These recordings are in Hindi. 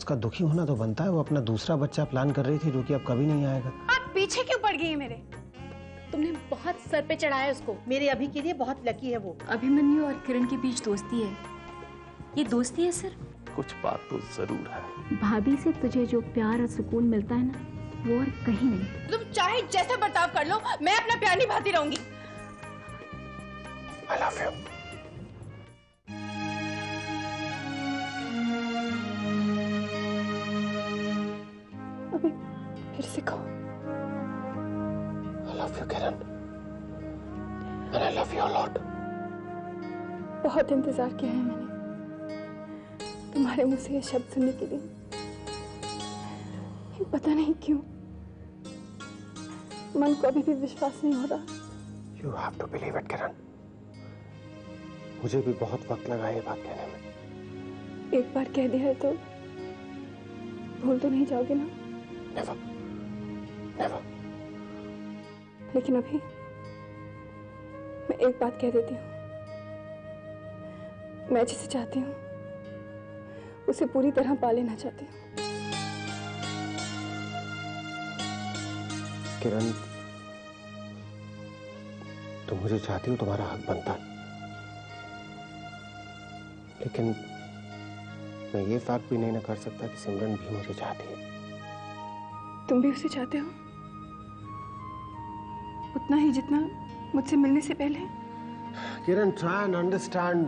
उसका दुखी होना तो बनता है। वो अपना दूसरा बच्चा प्लान कर रही थी जो कि अब कभी नहीं आएगा। आप पीछे क्यों पड़ गई है मेरे? तुमने बहुत सर पे चढ़ाया उसको। मेरे अभी के लिए बहुत लकी है वो। अभिमन्यु और किरण के बीच दोस्ती है। ये दोस्ती है सर? कुछ बात तो जरूर है। भाभी से तुझे जो प्यार और सुकून मिलता है ना, वो और कहीं नहीं। तुम चाहे जैसा बर्ताव कर लो, मैं अपना प्यार निभाती रहूंगी। I love you. अभी फिर से कहो। I love you, Kiran. And I love you a lot. बहुत इंतजार किया है मैंने तुम्हारे मुंह से ये शब्द सुनने के लिए। पता नहीं क्यों मन को अभी भी विश्वास नहीं हो रहा। You have to believe it, Kiran. मुझे भी बहुत वक्त लगा ये बात कहने में। एक बार कह दिया है तो भूल तो नहीं जाओगे ना? Never. Never. लेकिन अभी मैं एक बात कह देती हूँ। मैं जिसे चाहती हूँ उसे पूरी तरह पा लेना चाहती हूँ। किरण, तुम मुझे चाहती हो, तुम्हारा हक बनता है। लेकिन मैं ये फैक्ट भी नहीं ना कर सकता कि सिमरन भी मुझे चाहती है। तुम भी उसे चाहते हो उतना ही जितना मुझसे मिलने से पहले? किरण, ट्राई एंड अंडरस्टैंड।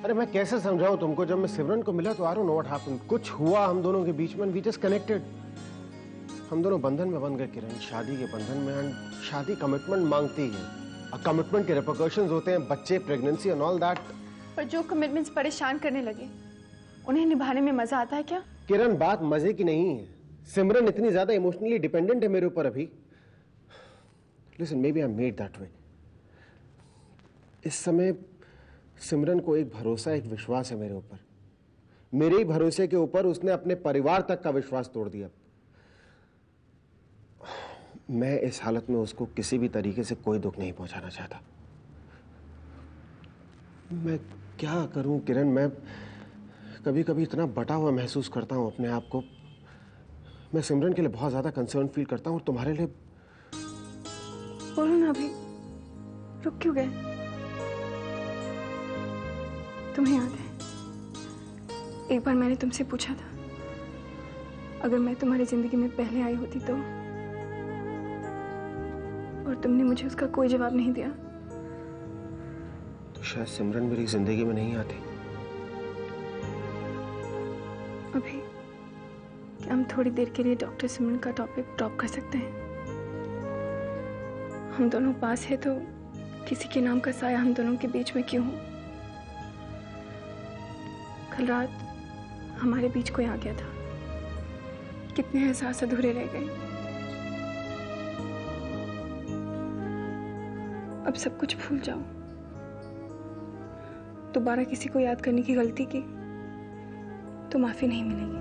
अरे मैं कैसे समझाऊं तुमको? जब मैं सिमरन को मिला तो I don't know what happened. कुछ हुआ हम दोनों के बीच में, वी जस्ट कनेक्टेड। हम दोनों बंधन में बन गए किरण, शादी के बंधन में। एंड शादी कमिटमेंट मांगती है और कमिटमेंट के रिपरकशंस होते हैं, बच्चे, प्रेगनेंसी एंड ऑल दैट। पर जो कमिटमेंट्स परेशान करने लगे उन्हें निभाने में मजा आता है क्या? किरण, बात मजे की नहीं है। सिमरन इतनी ज्यादा इमोशनली डिपेंडेंट है मेरे ऊपर अभी। Listen, maybe I am made that way. इस समय सिमरन को एक भरोसा, एक विश्वास है मेरे ऊपर। मेरे ही भरोसे के ऊपर उसने अपने परिवार तक का विश्वास तोड़ दिया। मैं इस हालत में उसको किसी भी तरीके से कोई दुख नहीं पहुंचाना चाहता। मैं क्या करूं किरण? मैं कभी कभी इतना बटा हुआ महसूस करता हूं अपने आप को। मैं सिमरन के लिए बहुत ज्यादा कंसर्न फील करता हूं और तुम्हारे लिए। बोलो ना अभी, रुक क्यों गए? तुम्हें याद है एक बार मैंने तुमसे पूछा था अगर मैं तुम्हारी जिंदगी में पहले आई होती तो, और तुमने मुझे उसका कोई जवाब नहीं दिया। तो शायद सिमरन मेरी जिंदगी में नहीं आती। अभी क्या हम थोड़ी देर के लिए डॉक्टर सिमरन का टॉपिक ड्रॉप कर सकते हैं? हम दोनों पास है तो किसी के नाम का साया हम दोनों के बीच में क्यों हो? कल रात हमारे बीच कोई आ गया था, कितने एहसास अधूरे रह गए। अब सब कुछ भूल जाओ। दोबारा किसी को याद करने की गलती की तो माफी नहीं मिलेगी।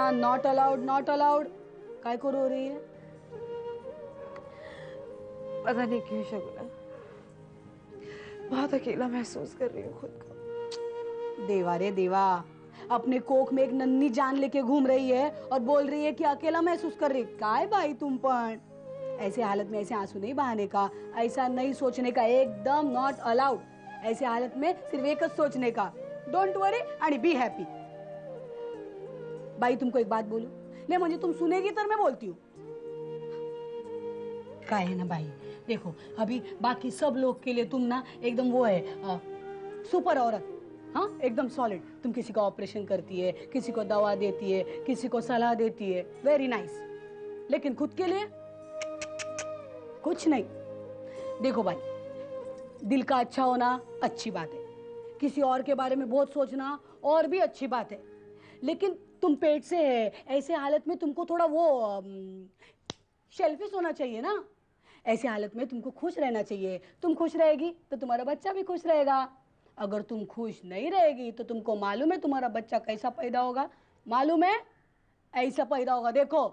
Not allowed, not allowed. काय को रो रही है? पता नहीं क्यों शगुना, बहुत अकेला महसूस कर रही हूँ खुद को। देवा रे देवा, अपने कोख में एक नन्ही जान लेके घूम रही है और बोल रही है कि अकेला महसूस कर रही। काय भाई तुम पण ऐसे हालत में ऐसे आंसू नहीं बहाने का, ऐसा नहीं सोचने का, एकदम नॉट अलाउड। ऐसे हालत में सिर्फ एक सोचने का, don't worry and be happy. भाई तुमको एक बात बोलूं, ले मुझे तुम सुनेगी तर मैं बोलती हूँ। काय है ना भाई, देखो अभी बाकी सब लोग के लिए तुम ना एकदम वो है सुपर औरत। हाँ एकदम सॉलिड। तुम किसी का ऑपरेशन करती है, किसी को दवा देती है, किसी को सलाह देती है, वेरी नाइस। लेकिन खुद के लिए कुछ नहीं। देखो भाई, दिल का अच्छा होना अच्छी बात है, किसी और के बारे में बहुत सोचना और भी अच्छी बात है, लेकिन तुम पेट से है, ऐसे हालत में तुमको थोड़ा वो सेल्फिश होना चाहिए ना। ऐसे हालत में तुमको खुश रहना चाहिए। तुम खुश रहेगी तो तुम्हारा बच्चा भी खुश रहेगा। अगर तुम खुश नहीं रहेगी तो तुमको मालूम है तुम्हारा बच्चा कैसा पैदा होगा? मालूम है? ऐसा पैदा होगा, देखो।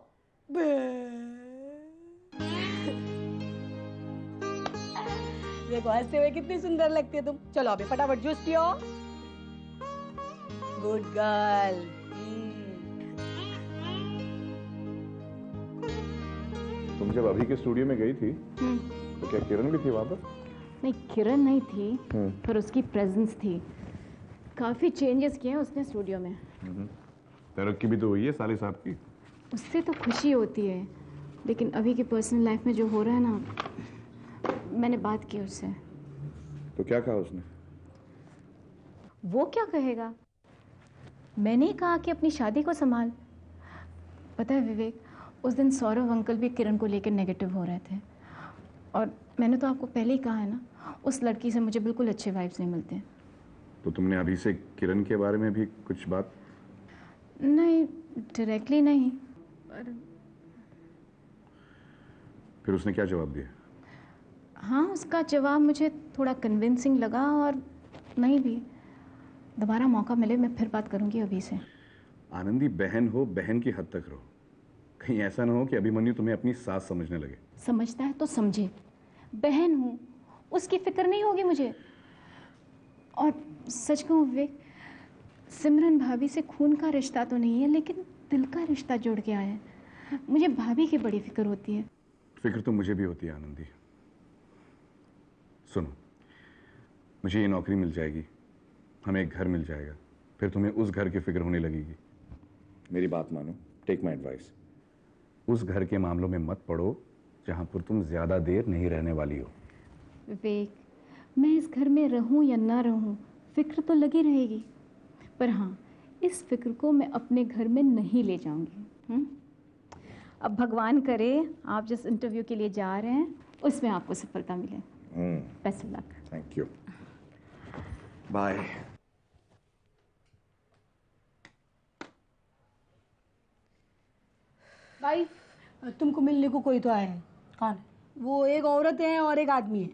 देखो हंसते हुए कितनी सुंदर लगती है तुम। चलो अभी फटाफट जूस पियो। Good girl. तुम जब अभी के स्टूडियो में गई थी तो क्या किरण भी थी वहां पर? नहीं, किरण नहीं थी, पर उसकी प्रेजेंस थी। काफी चेंजेस किए हैं उसने स्टूडियो में। तरक्की भी तो हुई है साले साहब की। उससे तो खुशी होती है, लेकिन अभी की पर्सनल लाइफ में जो हो रहा है ना, मैंने बात की उससे। तो क्या कहा उसने? वो क्या कहेगा? मैंने ही कहा कि अपनी शादी को संभाल। पता है विवेक, उस दिन सौरभ अंकल भी किरण को लेकर नेगेटिव हो रहे थे, और मैंने तो आपको पहले ही कहा है ना, उस लड़की से मुझे बिल्कुल अच्छे वाइब्स नहीं मिलते। तो तुमने अभी से किरण के बारे में भी कुछ बात? नहीं, डायरेक्टली नहीं, पर फिर उसने क्या जवाब दिया? हाँ, उसका जवाब मुझे थोड़ा कन्विंसिंग लगा, और नहीं भी, दोबारा मौका मिले मैं फिर बात करूंगी अभी से। आनंदी, बहन हो, बहन की हद तक रहो। कहीं ऐसा ना हो कि अभिमन्यु तुम्हें अपनी सास समझने लगे। समझता है तो समझे, बहन हूँ, उसकी फिक्र नहीं होगी मुझे। और सच कहूँ विवेक, सिमरन भाभी से खून का रिश्ता तो नहीं है, लेकिन दिल का रिश्ता जोड़ के आया है। मुझे भाभी की बड़ी फिक्र होती है। फिक्र तो मुझे भी होती है आनंदी। सुनो, मुझे ये नौकरी मिल जाएगी, हमें एक घर मिल जाएगा, फिर तुम्हें उस घर की फिक्र होने लगेगी। मेरी बात मानो, टेक माई एडवाइस। उस घर के मामलों में मत पड़ो जहां पर तुम ज्यादा देर नहीं रहने वाली हो। विवेक, मैं इस घर में रहूं या ना रहूं, फिक्र तो लगी रहेगी, पर हाँ, इस फिक्र को मैं अपने घर में नहीं ले जाऊंगी। अब भगवान करे आप जिस इंटरव्यू के लिए जा रहे हैं उसमें आपको सफलता मिले। Best of luck. Thank you, bye. भाई, तुमको मिलने को कोई तो आया है। कौन है? वो एक औरत है और एक आदमी है।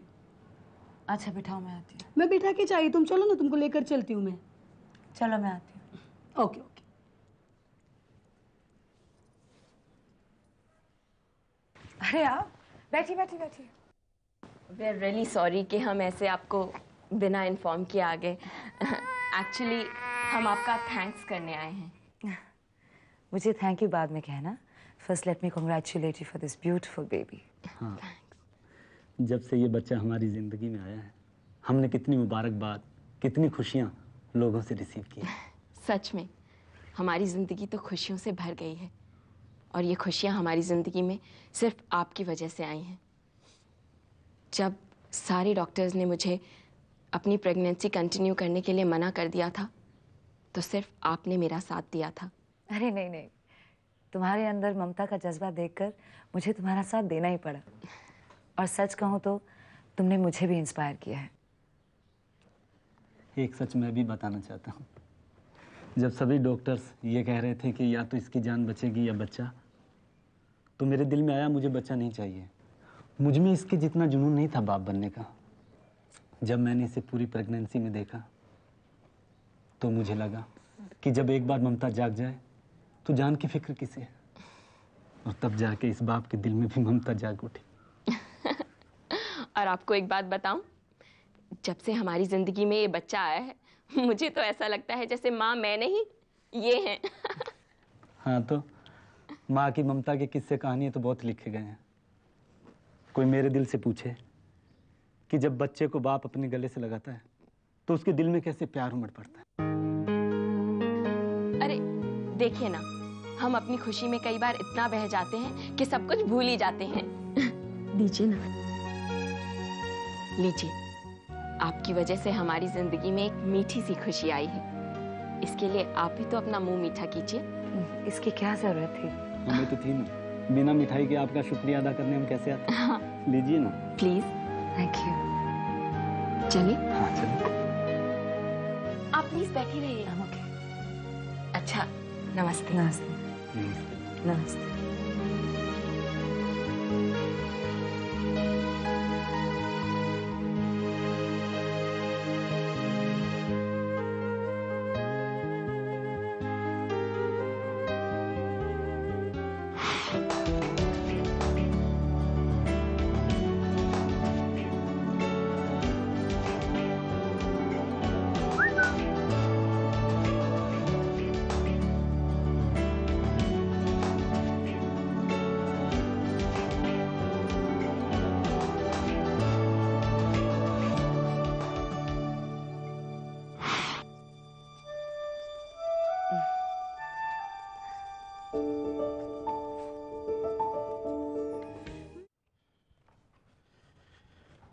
अच्छा बिठाओ, मैं आती हूँ। मैं बिठा के चाहिए, तुम चलो ना, तुमको लेकर चलती हूँ मैं। चलो मैं आती हूँ। Okay okay. अरे आप बैठिए बैठिए बैठिए। वी आर रियली सॉरी कि हम ऐसे आपको बिना इन्फॉर्म किए आ गए। एक्चुअली हम आपका थैंक्स करने आए हैं। मुझे थैंक यू बाद में कहना। First let me congratulate you for this beautiful baby. हाँ, जब से ये बच्चा हमारी ज़िंदगी में आया है, हमने कितनी मुबारकबाद, कितनी खुशियाँ लोगों से रिसीव की। सच में हमारी ज़िंदगी तो खुशियों से भर गई है, और ये खुशियाँ हमारी ज़िंदगी में सिर्फ आपकी वजह से आई हैं। जब सारे डॉक्टर्स ने मुझे अपनी प्रेगनेंसी कंटिन्यू करने के लिए मना कर दिया था, तो सिर्फ आपने मेरा साथ दिया था। अरे नहीं नहीं, तुम्हारे अंदर ममता का जज्बा देखकर मुझे तुम्हारा साथ देना ही पड़ा। और सच कहूँ तो तुमने मुझे भी इंस्पायर किया है। एक सच मैं भी बताना चाहता हूँ। जब सभी डॉक्टर्स ये कह रहे थे कि या तो इसकी जान बचेगी या बच्चा, तो मेरे दिल में आया मुझे बच्चा नहीं चाहिए। मुझ में इसके जितना जुनून नहीं था बाप बनने का। जब मैंने इसे पूरी प्रेगनेंसी में देखा तो मुझे लगा कि जब एक बार ममता जाग जाए तो जान की फिक्र किसे है। और तब जाके इस बाप के दिल में भी ममता जाग उठी। और आपको एक बात बताऊं, जब से हमारी जिंदगी में ये बच्चा आया है, मुझे तो ऐसा लगता है जैसे माँ मैं नहीं, ये हैं। हाँ, तो माँ की ममता के किस्से कहानियाँ तो बहुत लिखे गए हैं। कोई मेरे दिल से पूछे कि जब बच्चे को बाप अपने गले से लगाता है तो उसके दिल में कैसे प्यार उमड़ पड़ता है। अरे देखिए ना, हम अपनी खुशी में कई बार इतना बह जाते हैं कि सब कुछ भूल ही जाते हैं। दीजिए ना। लीजिए, आपकी वजह से हमारी जिंदगी में एक मीठी सी खुशी आई है। इसके लिए आप भी तो अपना मुंह मीठा कीजिए। इसकी क्या जरूरत थी? हमें तो थी ना, बिना मिठाई के आपका शुक्रिया अदा करने हम कैसे आते हैं? लीजिए ना। प्लीज। Thank you. चलिए। हाँ चलिए। आप प्लीज बैठी रहिए। ओके। अच्छा, नमस्ते। नमस्ते। नमस्ते। नमस्ते।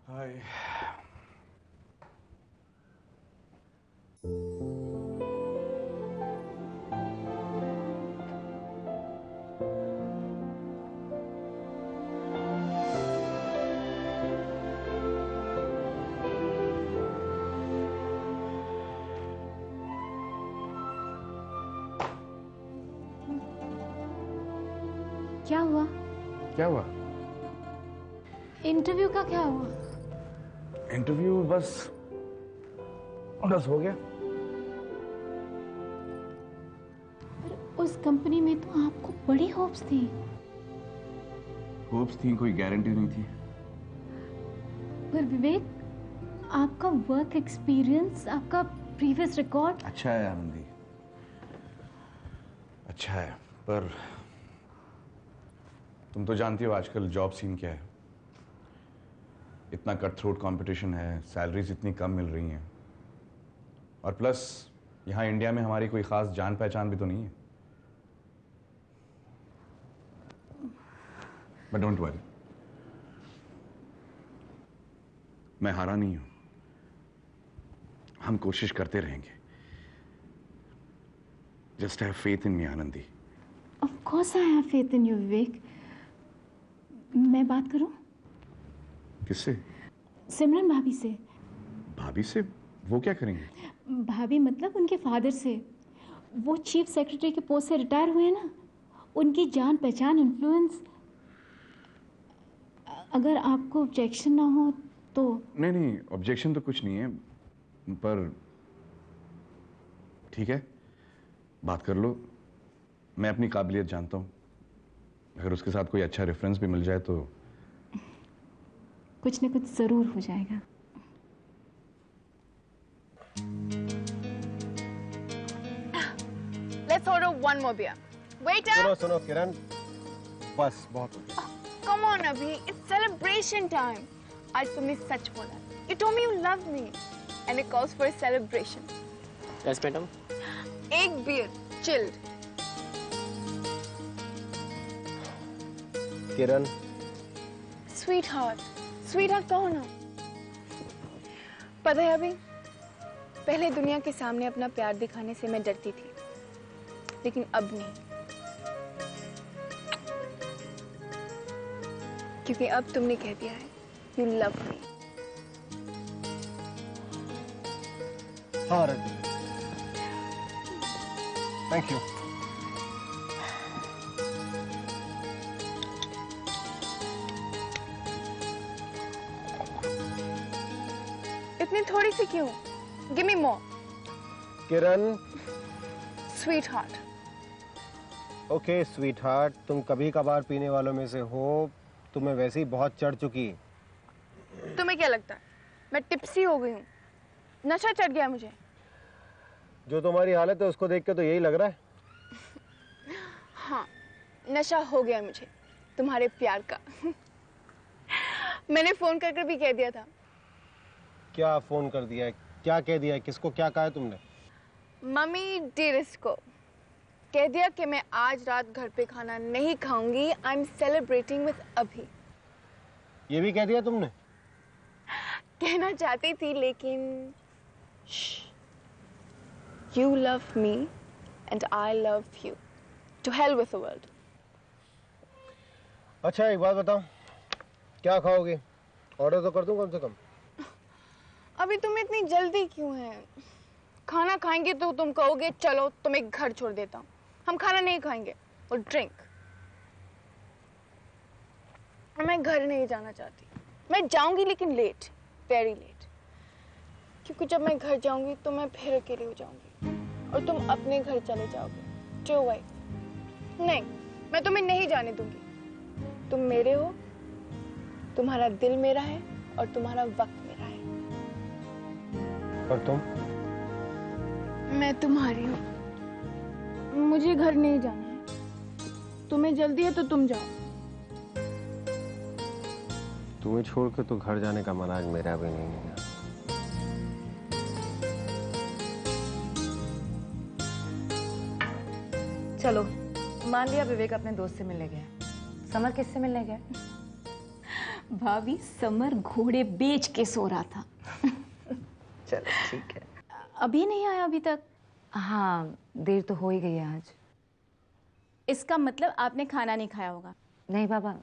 हाय। क्या हुआ? क्या हुआ? इंटरव्यू का क्या हुआ? इंटरव्यू बस हो गया। पर उस कंपनी में तो आपको बड़ी होप्स थी। होप्स थी, कोई गारंटी नहीं थी। पर विवेक, आपका वर्क एक्सपीरियंस, आपका प्रीवियस रिकॉर्ड अच्छा है आनंदी, अच्छा है, पर तुम तो जानती हो आजकल जॉब सीन क्या है। इतना कट थ्रोट कंपटीशन है, सैलरीज इतनी कम मिल रही हैं, और प्लस यहाँ इंडिया में हमारी कोई खास जान पहचान भी तो नहीं है। बट डोंट वरी, मैं हारा नहीं हूं, हम कोशिश करते रहेंगे। Just have faith in me Anandi. Of course I have faith in you Vivek. मैं बात करूं? किससे? सिमरन भाभी से। भाभी से? वो क्या करेंगे? भाभी मतलब उनके फादर से। वो चीफ सेक्रेटरी के पोस्ट से रिटायर हुए हैं ना, उनकी जान पहचान, इन्फ्लुएंस। अगर आपको ऑब्जेक्शन ना हो तो। नहीं नहीं, ऑब्जेक्शन तो कुछ नहीं है, पर ठीक है, बात कर लो। मैं अपनी काबिलियत जानता हूँ, अगर उसके साथ कोई अच्छा रेफरेंस भी मिल जाए तो कुछ न कुछ जरूर हो जाएगा। Let's order one more beer. Waiter! सुनो सुनो किरण, बस बहुत हो गया। Come on अभी, it's celebration time. आज तुमने सच बोला। You told me you love me, and it calls for a celebration. Yes, madam. एक beer, chilled. किरण, Sweetheart, sweetheart कहो ना। पता है अभी, पहले दुनिया के सामने अपना प्यार दिखाने से मैं डरती थी, लेकिन अब नहीं, क्योंकि अब तुमने कह दिया है you love me. हाँ रजनी, थैंक यू। इतनी थोड़ी सी क्यों? Give me more. किरण, Sweetheart. ओके स्वीटहार्ट, तुम कभी कभार पीने वालों में से हो, तुम्हें वैसे ही बहुत चढ़ चुकी। तुम्हें क्या लगता है मैं टिप्सी हो गई हूँ? नशा चढ़ गया मुझे। जो तुम्हारी हालत है उसको देख के तो यही लग रहा है। हाँ, नशा हो गया मुझे तुम्हारे प्यार का। मैंने फोन कर भी कह दिया था। क्या फोन कर दिया है? क्या कह दिया है? किसको क्या कहा है तुमने? मम्मी डेरिस को कह दिया कि मैं आज रात घर पे खाना नहीं खाऊंगी। आई एम सेलिब्रेटिंग विद अभी। ये भी कह दिया तुमने? कहना चाहती थी लेकिन you love me and I love you. To hell with the world. अच्छा एक बात बताओ, क्या खाओगी? ऑर्डर तो कर दूं कम से कम। अभी तुम्हें इतनी जल्दी क्यों है? खाना खाएंगे तो तुम कहोगे चलो तुम्हें घर छोड़ देता हूँ। हम खाना नहीं खाएंगे और ड्रिंक। मैं घर नहीं जाना चाहती। मैं जाऊंगी लेकिन लेट, वेरी लेट, क्योंकि जब मैं घर जाऊंगी तो मैं फिर अकेली हो जाऊंगी और तुम अपने घर चले जाओगे। जो भाई नहीं, मैं तुम्हें नहीं जाने दूंगी। तुम मेरे हो, तुम्हारा दिल मेरा है और तुम्हारा वक्त मेरा है। और तुम? मैं तुम्हारी हूँ। मुझे घर नहीं जाना है। तुम्हें जल्दी है तो तुम जाओ। तुम्हें छोड़ के तो घर जाने का मन आज मेरा भी नहीं है। चलो, मान लिया विवेक अपने दोस्त से मिलने गया, समर किससे मिलने गया? भाभी, समर घोड़े बेच के सो रहा था। चलो ठीक है। अभी नहीं आया अभी तक? हाँ, देर तो हो ही गई है आज। इसका मतलब आपने खाना नहीं खाया होगा। नहीं बाबा,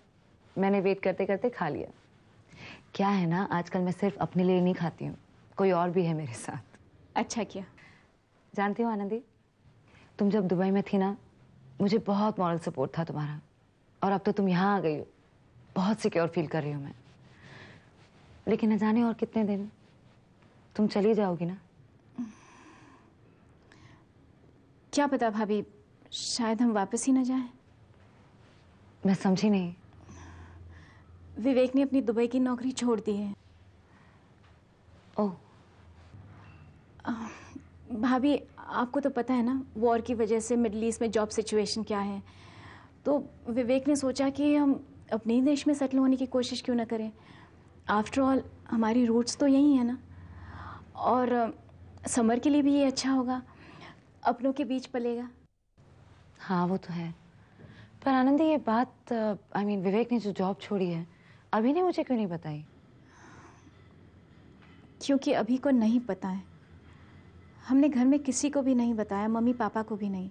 मैंने वेट करते करते खा लिया। क्या है ना, आजकल मैं सिर्फ अपने लिए नहीं खाती हूँ, कोई और भी है मेरे साथ। अच्छा किया। जानती हो आनंदी, तुम जब दुबई में थी ना, मुझे बहुत मॉरल सपोर्ट था तुम्हारा, और अब तो तुम यहाँ आ गई हो, बहुत सिक्योर फील कर रही हूँ मैं। लेकिन न जाने और कितने दिन तुम चली जाओगी ना। क्या पता भाभी, शायद हम वापस ही न जाएं। मैं समझी नहीं। विवेक ने अपनी दुबई की नौकरी छोड़ दी है। ओह। भाभी, आपको तो पता है ना, वॉर की वजह से मिडिल ईस्ट में जॉब सिचुएशन क्या है। तो विवेक ने सोचा कि हम अपने ही देश में सेटल होने की कोशिश क्यों ना करें। आफ्टर ऑल हमारी रूट्स तो यही है ना, और समर के लिए भी ये अच्छा होगा, अपनों के बीच पलेगा। हाँ वो तो है, पर आनंदी ये बात विवेक ने जो जॉब छोड़ी है, अभी ने मुझे क्यों नहीं बताई? क्योंकि अभी को नहीं पता है। हमने घर में किसी को भी नहीं बताया, मम्मी पापा को भी नहीं।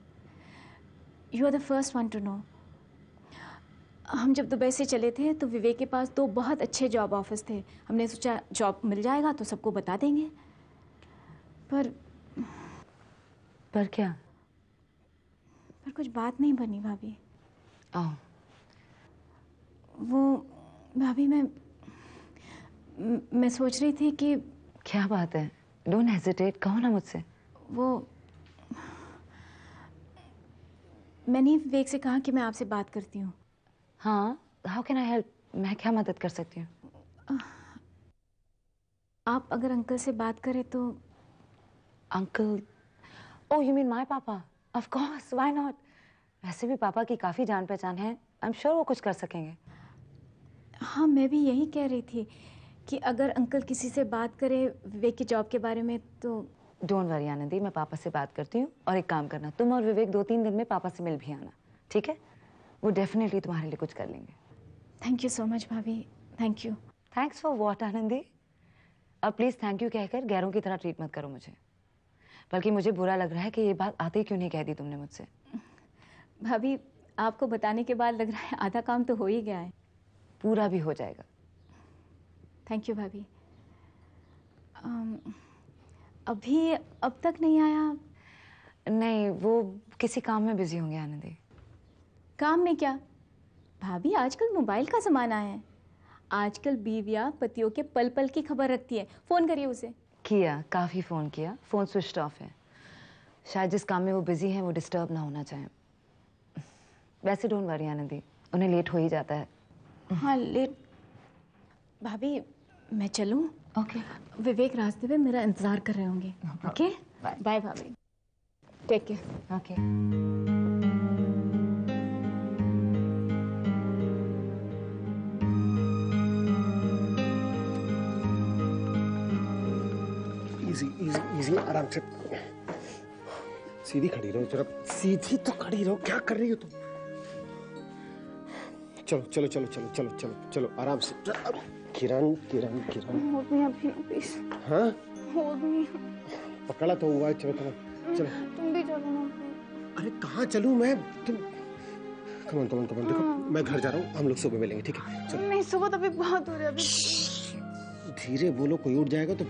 You are the first one to know. हम जब दुबई से चले थे तो विवेक के पास 2 बहुत अच्छे जॉब ऑफर्स थे। हमने सोचा जॉब मिल जाएगा तो सबको बता देंगे, पर क्या? पर कुछ बात नहीं बनी भाभी। ओह। वो भाभी, मैं सोच रही थी कि। क्या बात है? डोंट हेजिटेट, कहो ना मुझसे। वो मैंने विवेक से कहा कि मैं आपसे बात करती हूँ। हाँ, हाउ कैन आई हेल्प? मैं क्या मदद कर सकती हूँ? आप अगर अंकल से बात करें तो। Uncle? Oh, you mean my papa? Of course, why not. वैसे भी पापा की काफ़ी जान पहचान है, आई एम श्योर वो कुछ कर सकेंगे। हाँ, मैं भी यही कह रही थी कि अगर अंकल किसी से बात करे विवेक की जॉब के बारे में तो। डोंट वरी आनंदी, मैं पापा से बात करती हूँ, और एक काम करना, तुम और विवेक 2-3 दिन में पापा से मिल भी आना, ठीक है? वो डेफिनेटली तुम्हारे लिए कुछ कर लेंगे। थैंक यू सो मच भाभी, thank you. Thanks for what Anandi? अब प्लीज़ थैंक यू कहकर गैरों की तरह ट्रीट मत करो मुझे, बल्कि मुझे बुरा लग रहा है कि ये बात आते ही क्यों नहीं कह दी तुमने मुझसे। भाभी, आपको बताने के बाद लग रहा है आधा काम तो हो ही गया है। पूरा भी हो जाएगा। थैंक यू भाभी। अभी अब तक नहीं आया? नहीं, वो किसी काम में बिजी होंगे आनंदी। काम में क्या भाभी, आजकल मोबाइल का ज़माना है। आजकल बीवियाँ पतियों के पल पल की खबर रखती है। फ़ोन करिए उसे। किया, काफ़ी फ़ोन किया, फ़ोन स्विच ऑफ है। शायद जिस काम में वो बिजी हैं वो डिस्टर्ब ना होना चाहें। वैसे डोंट वरी आनंदी, उन्हें लेट हो ही जाता है। हाँ लेट। भाभी, मैं चलूँ? ओके। विवेक रास्ते में मेरा इंतज़ार कर रहे होंगे। ओके, बाय भाभी, take care. Okay. Easy easy easy, आराम से। सीधी खड़ी रहो जरा, सीधी तो खड़ी रहो, क्या कर रही हो तुम? चलो चलो चलो चलो चलो चलो चलो, आराम से। किरण किरण किरण, होल्ड मी अभी प्लीज। हाँ, होल्ड मी। पकड़ा तो हुआ है। चलो चलो चलो। तुम भी चलो ना। अरे कहाँ चलूं मैं? तुम कमन कमन कमन, देखो मैं घर जा रहा हूँ, हम लोग सुबह मिलेंगे, ठीक है? चलो। नहीं सुबह तो अभी बहुत दूर है अभी। धीरे बोलो, कोई उठ जाएगा तो।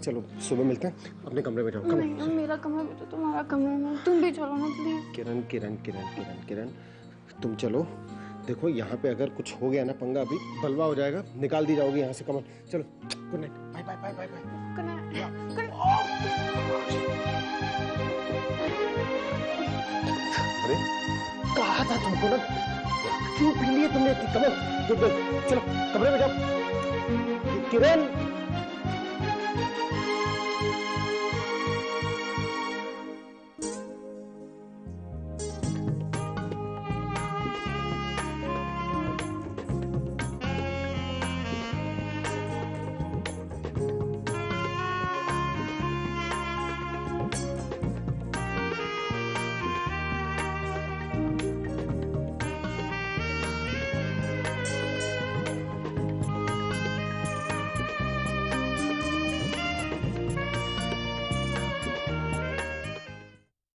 चलो सुबह मिलते हैं, अपने कमरे में जाओ। नहीं मेरा कमरा भी तो तुम्हारा कमरा है, तुम भी चलो ना प्लीज। किरण किरण किरण किरण किरण, तुम चलो। देखो यहाँ पे अगर कुछ हो गया ना पंगा, अभी बलवा हो जाएगा, निकाल दी जाओगी यहाँ से। कमल चलो, good night, bye bye bye bye bye. अरे कहा था तुमको ना, क्यों पी लिए तुमने? कमल गुड नाइट, चलो कमरे में जाओ। किरण